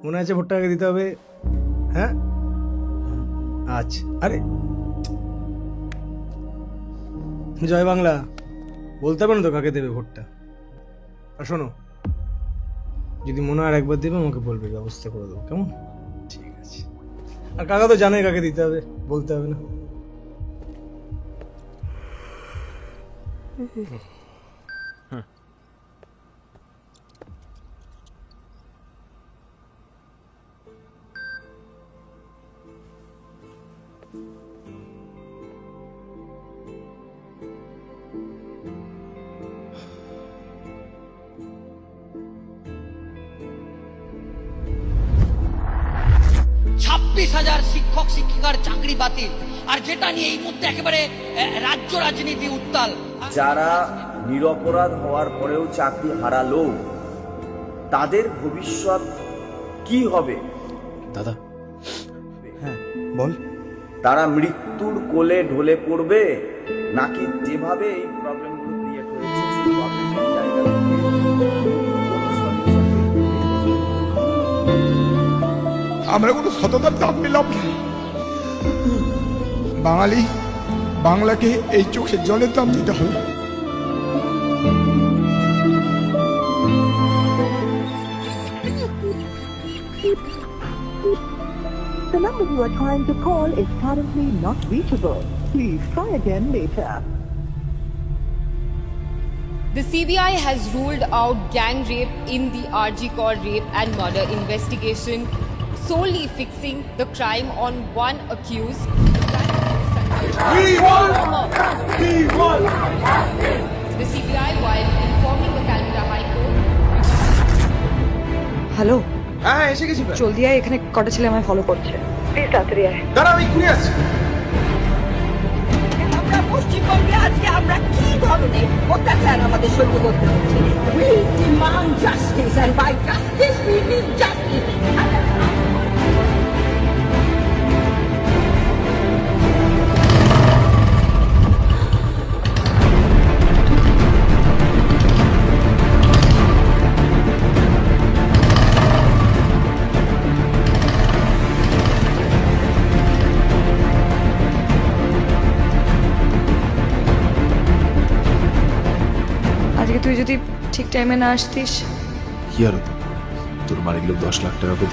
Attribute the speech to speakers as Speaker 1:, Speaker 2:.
Speaker 1: মনে আছে ভোটটা আগে দিতে হবে? হ্যাঁ আচ্ছা, আরে জয় বাংলা বলতে হবে না তো কাকে দেবে ভোটটা। আর শোনো, যদি মনে হয় একবার দেবে আমাকে বলবে, ব্যবস্থা করে দেবো, কেমন? ঠিক আছে। আর কাকা তো জানে কাকে দিতে হবে, বলতে হবে না।
Speaker 2: ছাব্বিশ হাজার শিক্ষক শিক্ষিকার চাকরি বাতিল, আর যেটা নিয়ে এই মুহূর্তে একেবারে রাজ্য রাজনীতি উত্তাল।
Speaker 3: যারা নিরপরাধ হওয়ার পরেও চাকরি হারালো তাদের ভবিষ্যৎ কি হবে?
Speaker 4: দাদা, হ্যাঁ বল।
Speaker 3: তারা মৃত্যুর কোলে ঢলে পড়বে, নাকি যেভাবে এই প্রবলেমগুলো ক্রিয়েট হয়েছে সেই প্রবলেমের জায়গা থেকে কোনো solution
Speaker 5: আমরা কোনো সততার দাম পেলাম না। বাঙালি বাংলাকে এই চোখের জলের দাম দিতে হবে।
Speaker 6: The number you are trying to call is currently not reachable. Please try again later.
Speaker 7: The CBI has ruled out gang rape in the RG Kaur rape and murder investigation, solely fixing the crime on one accused. The CBI, while informing the Calcutta High Court,
Speaker 8: hello,
Speaker 1: হ্যাঁ এসে গেছি।
Speaker 8: জলদি আয়, এখানে কটা ছেলে আমায় follow করছে। প্লিজ তাড়াতাড়ি আয়।
Speaker 1: দাঁড়া, আমি ঘুরে আসছি।
Speaker 2: আমরা পশ্চিমবঙ্গে আজকে আমরা কি ধরনের অত্যাচার আমাদের সহ্য করতে হচ্ছে? We demand justice, and by justice we mean justice.
Speaker 8: আজকে তুই যদি ঠিক টাইমে না আসতিস।
Speaker 4: কি আর হতো? তোর বাড়ির লোক 10 লাখ টাকা পেত।